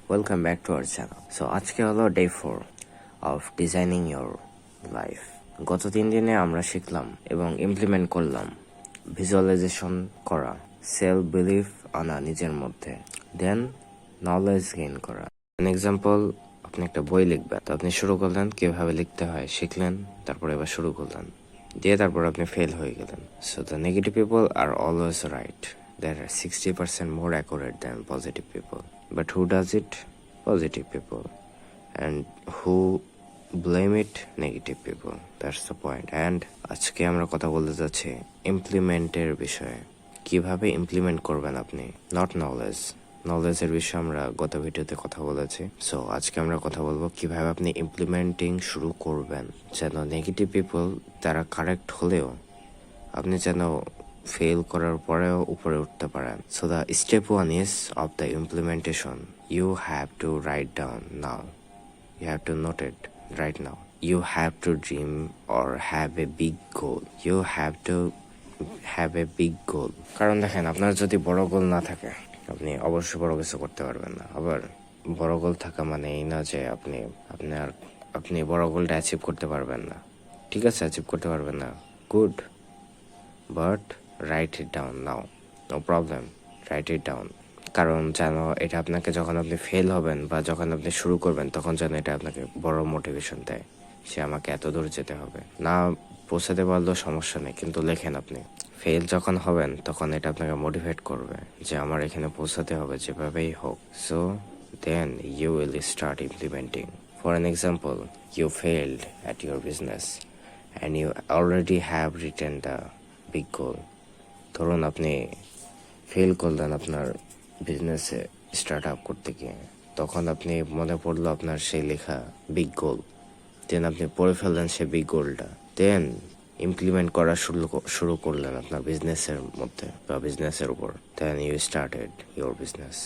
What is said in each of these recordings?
Welcome back to our channel. So আজকে হলো day 4 of designing your life. গত 3 দিনে আমরা শিখলাম এবং ইমপ্লিমেন্ট করলাম ভিজুয়ালাইজেশন করা, সেলফ বিলিফ আনা নিজের মধ্যে, দেন নলেজ গেইন করা। অ্যান এক্সাম্পল, আপনি একটা বই লিখবেন, তো আপনি শুরু করলেন কিভাবে লিখতে হয় শিখলেন, তারপরে এবার শুরু করলেন, দিয়ে তারপর আপনি ফেল হয়ে গেলেন। So the negative people are always right. They are 60% more accurate than positive people. But who does it? Positive people. And who blame it? Negative people. That's the point. And আজকে আমরা কথা বলতে যাচ্ছি ইমপ্লিমেন্টের বিষয়ে। কিভাবে implement করবেন আপনি, not knowledge. নলেজের বিষয়ে আমরা গত ভিডিওতে কথা বলেছি। সো আজকে আমরা কথা বলবো কিভাবে আপনি ইমপ্লিমেন্টিং শুরু করবেন, যেন নেগেটিভ পিপল তারা কারেক্ট হলেও আপনি যেন ফেল করার পরেও উপরে উঠতে পারেন। So the step 1 is of the implementation, you have to write down now, you have to note it right now, you have to dream or have a big goal, you have to have a big goal. কারণ দেখেন, আপনার যদি বড় গোল না থাকে আপনি অবশ্যই বড় কিছু করতে পারবেন না। আবার বড় গোল থাকা মানে এই না যে আপনি বড় গোলটা অ্যাচিভ করতে পারবেন না। ঠিক আছে, অ্যাচিভ করতে পারবেন না, good, but write it down now, no problem, write it down. কারণ যেন এটা আপনাকে যখন আপনি ফেল হবেন বা যখন আপনি শুরু করবেন তখন যেন এটা আপনাকে বড় মোটিভেশন দেয়, সে আমাকে এত দূর যেতে হবে। না পৌঁছাতে পারলেও সমস্যা নেই, কিন্তু লেখেন আপনি ফেল যখন হবেন তখন এটা আপনাকে মোটিভেট করবে যে আমার এখানে পৌঁছাতে হবে যেভাবেই হোক। So then you will start implementing. For an example, you failed at your business and you already have written the big goal. ধরুন আপনি ফেল করলেন আপনার বিজনেসে স্টার্ট আপ করতে গিয়ে, তখন আপনি মনে পড়লো আপনার সেই লেখা বিগ গোল, দেন আপনি পড়ে ফেললেন সেই বিগ গোলটা, দেন ইমপ্লিমেন্ট করা শুরু করলেন আপনার বিজনেসের মধ্যে বা বিজনেসের উপর, then you started your business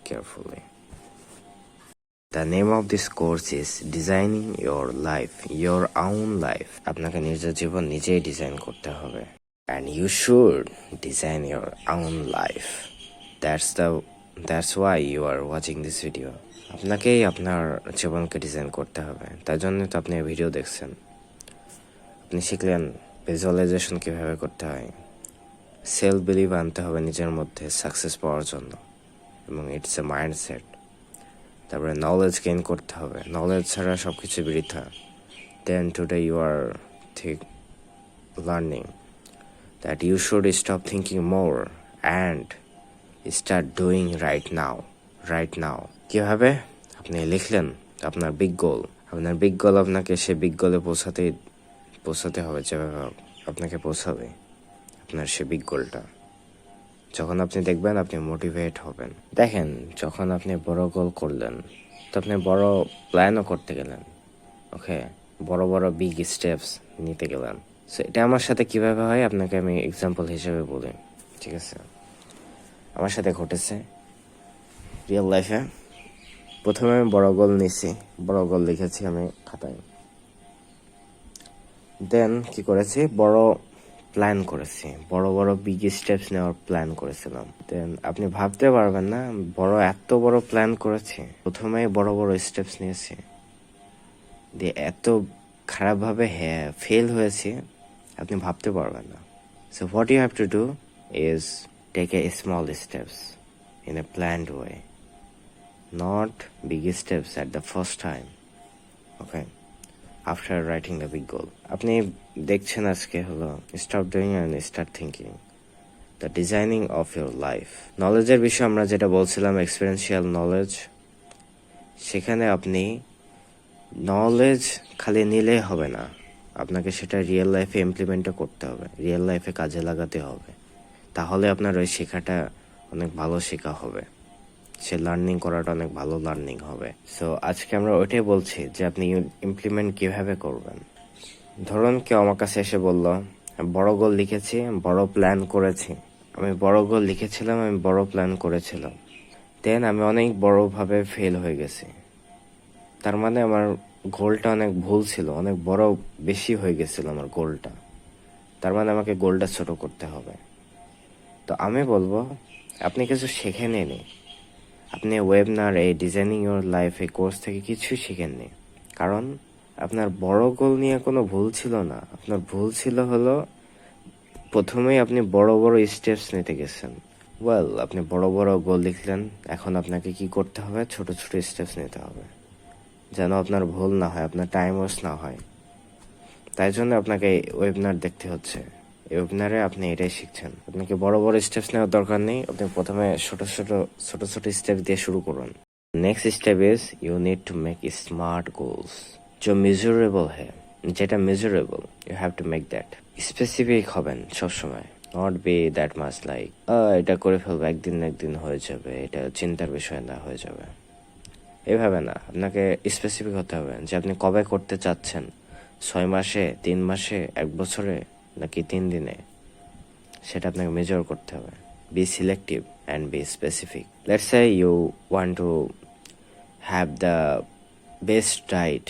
carefully. The name of this course is Designing Your Life, Your Own Life. আপনাকে নিজের জীবন নিজেই ডিজাইন করতে হবে। And you should design your own life. That's why you are watching this video. আপনাকেই আপনার জীবনকে design করতে হবে, তার জন্য তো আপনি ভিডিও দেখছেন। আপনি শিখলেন ভিজুয়ালাইজেশন কীভাবে করতে হয়, সেলফ বিলিভ আনতে হবে নিজের মধ্যে সাকসেস পাওয়ার জন্য, এবং ইটস এ মাইন্ডসেট। তারপরে নলেজ গেইন করতে হবে, নলেজ ছাড়া সব কিছু বৃথা। Then today you are learning that you should stop thinking more and start doing right now. কিভাবে? আপনি লিখলেন আপনার বিগ গোল, আপনাকে সে বিগ গোলে পৌঁছাতে হবে, যেভাবে আপনাকে পৌঁছাবে আপনার সে বিগ গোলটা। যখন আপনি দেখবেন আপনি মোটিভেট হবেন। দেখেন, যখন আপনি বড় গোল করলেন তো আপনি বড় প্ল্যানও করতে গেলেন, ওকে, বড় বিগ স্টেপস নিতে গেলেন। সো এটা আমার সাথে কিভাবে হয় আপনাকে আমি এক্সাম্পল হিসেবে বলি, ঠিক আছে? আমার সাথে ঘটেছে রিয়েল লাইফে। প্রথমে আমি বড় গোল নিয়েছি, বড় গোল লিখেছি আমি খাতায়, দেন কি করেছি, বড় প্ল্যান করেছি, বড় বিগ স্টেপস নেওয়ার প্ল্যান করেছিলাম। দেন আপনি ভাবতে পারবেন না, এত বড় প্ল্যান করেছি, প্রথমে বড় স্টেপস নিয়েছি, দিয়ে এত খারাপভাবে ফেল হয়েছে আপনি ভাবতে পারবেন না। So what you have to do is take a small steps in a planned way, not big steps at the first time, okay, after writing the big goal. আপনি দেখছেন আজকে হলো stop doing and start thinking, the designing of your life. নলেজের বিষয়ে আমরা যেটা বলছিলাম experiential knowledge, সেখানে আপনি নলেজ খালি নিলেই হবে না, আপনাকে সেটা রিয়েল লাইফে ইমপ্লিমেন্টও করতে হবে, রিয়েল লাইফে কাজে লাগাতে হবে, তাহলে আপনার ওই শেখাটা অনেক ভালো শেখা হবে, সে লার্নিং করাটা অনেক ভালো লার্নিং হবে। সো আজকে আমরা ওইটাই বলছি যে আপনি ইমপ্লিমেন্ট কিভাবে করবেন। ধরুন কেউ আমার কাছে এসে বলল, বড় গোল লিখেছি, বড় প্ল্যান করেছি, আমি বড় গোল লিখেছিলাম, আমি বড় প্ল্যান করেছিলাম, দেন আমি অনেক বড়ভাবে ফেল হয়ে গেছি। তার মানে আমার গোলটা অনেক ভুল ছিল, অনেক বেশি হয়ে গেছিল আমার গোলটা, তার মানে আমাকে গোলটা ছোট করতে হবে। তো আমি বলবো আপনি কিছু শেখেননি, আপনি ওয়েবনার এই ডিজাইনিং ইওর লাইফ এই কোর্স থেকে কিছুই শিখেননি, কারণ আপনার বড় গোল নিয়ে কোনো ভুল ছিল না। আপনার ভুল ছিল হলো প্রথমেই আপনি বড় বড় স্টেপস নিতে গেছেন। আপনি বড় বড় গোল লিখলেন, এখন আপনাকে কি করতে হবে? ছোট ছোট স্টেপস নিতে হবে, যেন আপনার ভুল না হয়, আপনার টাইম ওয়েস্ট না হয়। তাই জন্য আপনাকে ওয়েবিনার দেখতে হচ্ছে। এই ওয়েবিনারে আপনি এটাই শিখছেন। আপনাকে বড় বড় স্টেপস নেওয়ার দরকার নেই, আপনি প্রথমে ছোট ছোট স্টেপ দিয়ে শুরু করুন। Next step is you need to make smart goals जो मेजरेबल है। যেটা measurable you have to make that. Specific হবেন সবসময়, not be that much like এটা করে ফেলবো, একদিন হয়ে যাবে, এটা চিন্তার বিষয় না, হয়ে যাবে, এভাবে না। আপনাকে স্পেসিফিক হতে হবে যে আপনি কবে করতে চাচ্ছেন, 6 মাসে, 3 মাসে, 1 বছরে, নাকি 3 দিনে, সেটা আপনাকে মেজার করতে হবে। Be selective and be specific. Let's say you want to have the best diet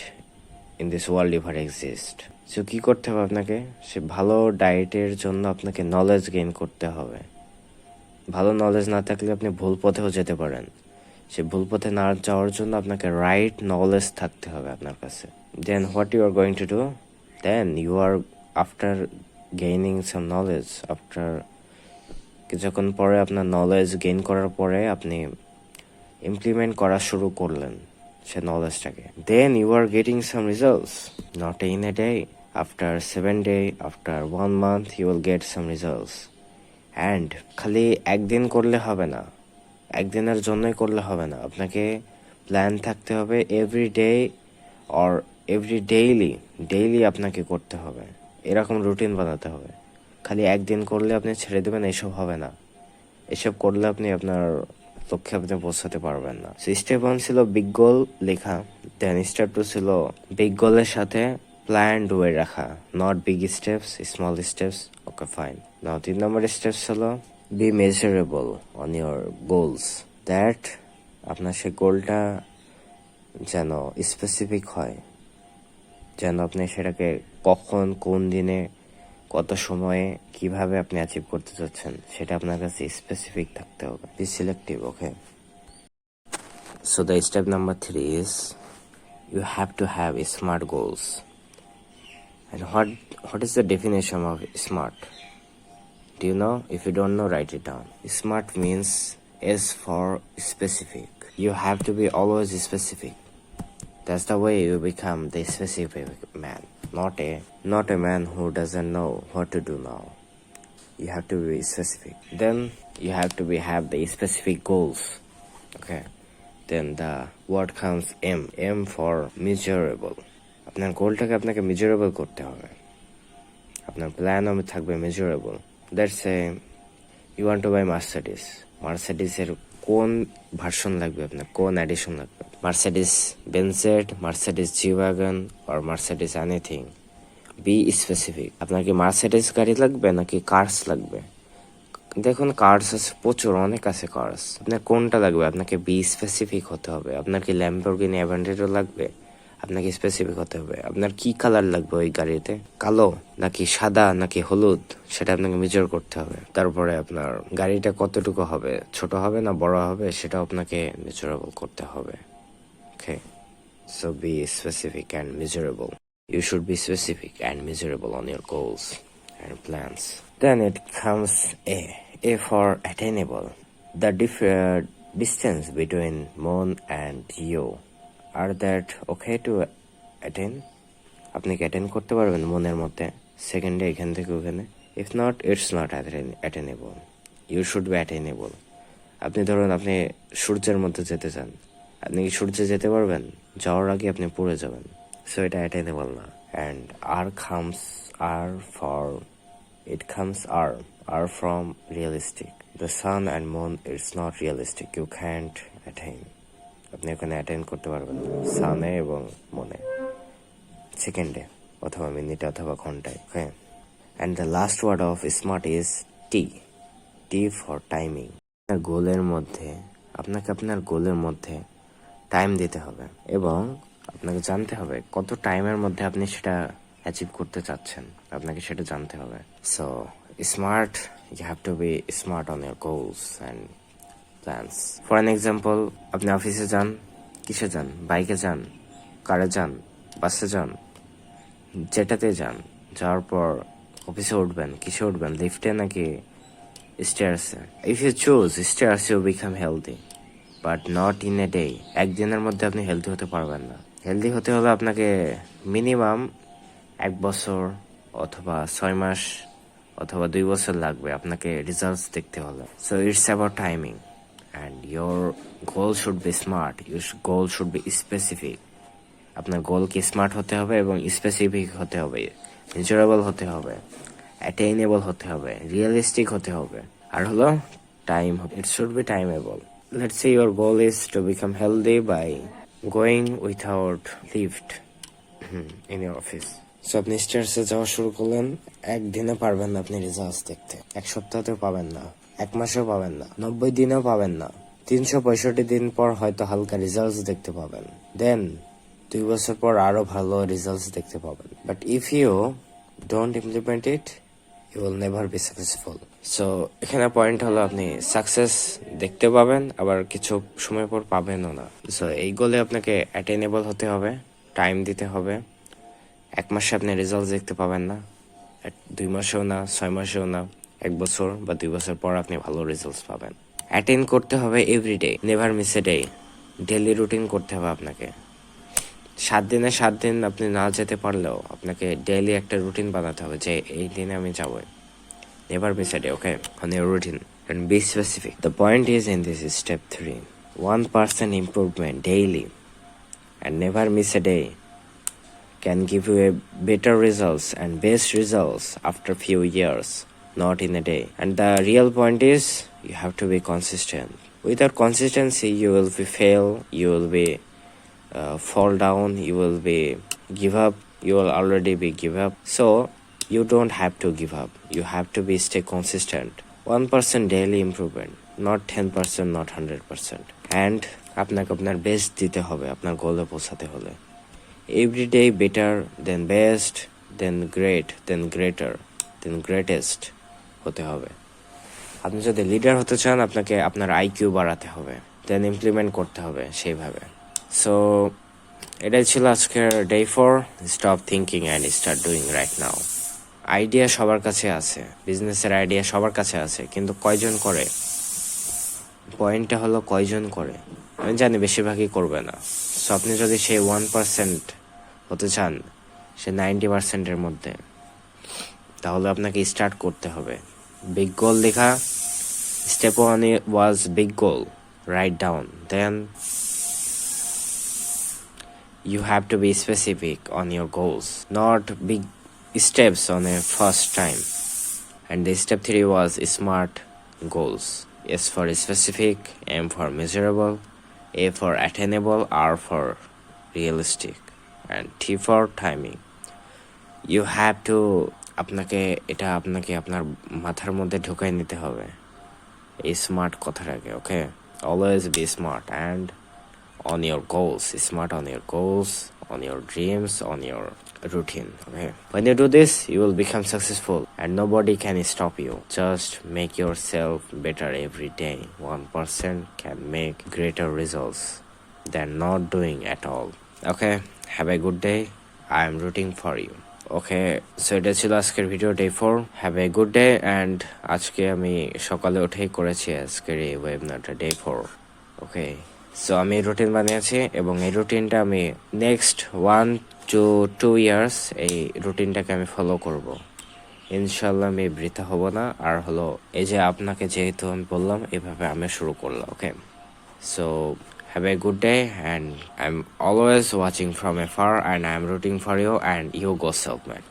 in this world ever exist. So কী করতে হবে আপনাকে? সে ভালো ডায়েটের জন্য আপনাকে নলেজ গেইন করতে হবে। ভালো নলেজ না থাকলে আপনি ভুল পথেও যেতে পারেন। সে ভুল পথে না যাওয়ার জন্য আপনাকে রাইট নলেজ থাকতে হবে আপনার কাছে। Then what you are going to do? Then you are after gaining some knowledge, after কিছুক্ষণ পরে আপনার নলেজ গেইন করার পরে আপনি ইমপ্লিমেন্ট করা শুরু করলেন সে নলেজটাকে। Then you are getting some results, not in a day, after 7 day, after 1 month you will get some results. And খালি একদিন করলে হবে না, একদিনের জন্যই করলে হবে না, আপনাকে প্ল্যান থাকতে হবে। Every day or every daily আপনাকে করতে হবে, এরকম রুটিন বানাতে হবে। খালি একদিন করলে আপনি ছেড়ে দেবেন, এসব হবে না। এসব করলে আপনি আপনার লক্ষ্যে আপনি পৌঁছাতে পারবেন না। স্টেপ 1 ছিল বিগ গোল লেখা, দেন স্টেপ 2 ছিল বিগ গোলের সাথে প্ল্যান্ড ওয়ে রাখা, not big steps, small steps. Okay fine. Now 3 number steps হলো be measurable on your goals, that আপনার সে গোলটা যেন স্পেসিফিক হয়, যেন আপনি সেটাকে কখন, কোন দিনে, কত সময়ে, কিভাবে আপনি অ্যাচিভ করতে চাচ্ছেন, সেটা আপনার কাছে স্পেসিফিক থাকতে হবে। Be selective, okay? So the step number 3 is you have to have smart goals. And what is the definition of smart? Do you know? If you don't know, write it down. Smart means S for specific. You have to be always specific. That's the way you become the specific man, not a man who doesn't know what to do now. You have to be specific. Then you have to have the specific goals. Okay. Then the word comes M for measurable. আপনার গোলটাকে আপনাকে measurable করতে হবে, আপনার plan হবে থাকবে measurable. That's a you want to buy মার্সিডিসের কোন version লাগবে আপনার, কোন এডিশন লাগবে? Mercedes Benz, Mercedes G Wagon আর মার্সিডিস এনিথিং। Be specific. আপনার কি মার্সিডিস গাড়ি লাগবে নাকি কার্স লাগবে? দেখুন, কার্স আছে প্রচুর, অনেক আছে কার্স। আপনার কোনটা লাগবে? আপনাকে বি স্পেসিফিক হতে হবে। আপনার কি ল্যাম্বরগিনি অ্যাভেন্টারও লাগবে? আপনাকে স্পেসিফিক হতে হবে। আপনার কি কালার লাগবে ওই গাড়িতে, কালো নাকি সাদা নাকি হলুদ, সেটা আপনাকে মেজার করতে হবে। তারপরে আপনার গাড়িটা কতটুকু হবে, ছোট হবে না বড় হবে, সেটাও আপনাকে মেজারেবল করতে হবে। Okay, so be specific and measurable. You should be specific and measurable on your goals and plans. Then it comes A for attainable. The distance between moon and you. Are that okay to attain? আপনি কি attain করতে পারবেন মনের মধ্যে সেকেন্ডে এখান থেকে ওখানে? If not, it's not attainable. You should be attainable. আপনি ধরুন আপনি সূর্যের মধ্যে যেতে চান, আপনি কি সূর্যে যেতে পারবেন? যাওয়ার আগে আপনি পড়ে যাবেন। So it attainable না। And R comes R from realistic. The sun and moon is not realistic. You can't attain. আপনি ওখানে অ্যাটেন করতে পারবেন না সানে এবং মনে, সেকেন্ডে অথবা মিনিটে অথবা ঘন্টায়। Okay, and the last word of SMART is T for timing. আপনার গোলের মধ্যে টাইম দিতে হবে এবং আপনাকে জানতে হবে কত টাইমের মধ্যে আপনি সেটা অ্যাচিভ করতে চাচ্ছেন, আপনাকে সেটা জানতে হবে। So smart, you have to be smart on your goals and plans. For an example, আপনি অফিসে যান, কিসে যান? বাইকে যান, কারে যান, বাসে যান, যেটাতে যান, যাওয়ার পর অফিসে উঠবেন, কিসে উঠবেন? লিফটে নাকি স্টেয়ার্সে? If you choose stairs, you become healthy, but not in a day. একদিনের মধ্যে আপনি হেলদি হতে পারবেন না। হেলদি হতে হলে আপনাকে মিনিমাম 1 বছর অথবা 6 মাস অথবা 2 বছর লাগবে আপনাকে রেজাল্টস দেখতে হলে। So it's about timing and your goal should be smart, your goal should be specific. আপনার গোলকে স্মার্ট হতে হবে এবং স্পেসিফিক হতে হবে, মেজারেবল হতে হবে, অ্যাটেইনেবল হতে হবে, রিয়েলিস্টিক হতে হবে। আর হলো time, it should be timeable. Let's say your goal is to become healthy by going without lift in your office. So আপনি স্টার্সে যাওয়া শুরু করলেন, একদিনে পারবেন না আপনি রেজাল্টস দেখতে, 1 সপ্তাহতেও পাবেন না, 1 মাসেও পাবেন না, 90 দিনেও পাবেন না, 365 দিন পর হয়তো হালকা রেজাল্টস দেখতে পাবেন, দেন 2 বছর পর আরো ভালো রেজাল্টস দেখতে পাবেন। But if you don't implement it, you will never be successful. So এখানে পয়েন্ট হলো আপনি সাকসেস দেখতে পাবেন, আবার কিছু সময় পর পাবেনও না। সো এই গোলে আপনাকে অ্যাটেনেবল হতে হবে, টাইম দিতে হবে। 1 মাসে আপনি রেজাল্ট দেখতে পাবেন না, 2 মাসেও না, 6 মাসেও না, 1 বছর বা 2 বছর পর আপনি ভালো রেজাল্ট পাবেন। অ্যাটেন্ড করতে হবে every day, never miss a day. Daily routine করতে হবে আপনাকে। 7 দিনে 7 দিন আপনি না যেতে পারলেও আপনাকে ডেইলি একটা রুটিন বানাতে হবে যে এই দিনে আমি যাবো। Never miss a day, okay, on your routine and be specific. The point is in this is step 3. 1% improvement daily and never miss a day can give you a better results and best results after few years, not in a day. And the real point is you have to be consistent. Without consistency, you will be fail, you will be fall down, you will be give up, you will already be give up. So you don't have to give up, you have to be stay consistent. 1% daily improvement, not 10%, not 100%. And আপনাকে আপনার best দিতে হবে আপনার গোলে পৌঁছাতে হলে। Every day better than best, then great, then greater, then greatest হতে হবে। আপনি যদি লিডার হতে চান আপনাকে আপনার আইকিউ বাড়াতে হবে, দেন ইমপ্লিমেন্ট করতে হবে সেইভাবে। সো এটাই ছিল আজকের day 4। Stop thinking and start doing right now. Idea সবার কাছে আছে, বিজনেসের আইডিয়া সবার কাছে আছে, কিন্তু কয়জন করে? পয়েন্টটা হলো কয়জন করে। আমি জানি বেশিরভাগই করবে না। সো আপনি যদি সেই 1% হতে চান, সে 90%-এর মধ্যে, তাহলে আপনাকে স্টার্ট করতে হবে। বিগ গোল লেখা, step 1 was big goal, write down, then you have to be specific on your goals, not big steps on a first time. And the step 3 was smart goals. S for specific, M for measurable, A for attainable, R for realistic, and T for timing. You have to আপনাকে আপনার মাথার মধ্যে ঢুকাই নিতে হবে এই SMART কথাটাকে, okay? Always be smart and on your goals, smart on your goals, on your dreams, on your routine, okay? When you do this, you will become successful and nobody can stop you. Just make yourself better every day. 1% can make greater results than not doing at all, okay? Have a good day. I am rooting for you, okay? So এটা ছিল আজকের video day 4. Have a good day. And আজকে আমি সকালে উঠেই করেছি আজকের এই ওয়েবিনারটা ডে 4, okay? সো আমি রুটিন বানিয়েছি এবং এই রুটিনটা আমি নেক্সট 1 to 2 ইয়ার্স এই রুটিনটাকে আমি ফলো করব। ইনশাল্লাহ আমি বৃথা হব না। আর হলো এই যে আপনাকে যেহেতু আমি বললাম এভাবে আমি শুরু করলাম, okay? So have a good day and I am always watching from a far and I am rooting for you and you go self made.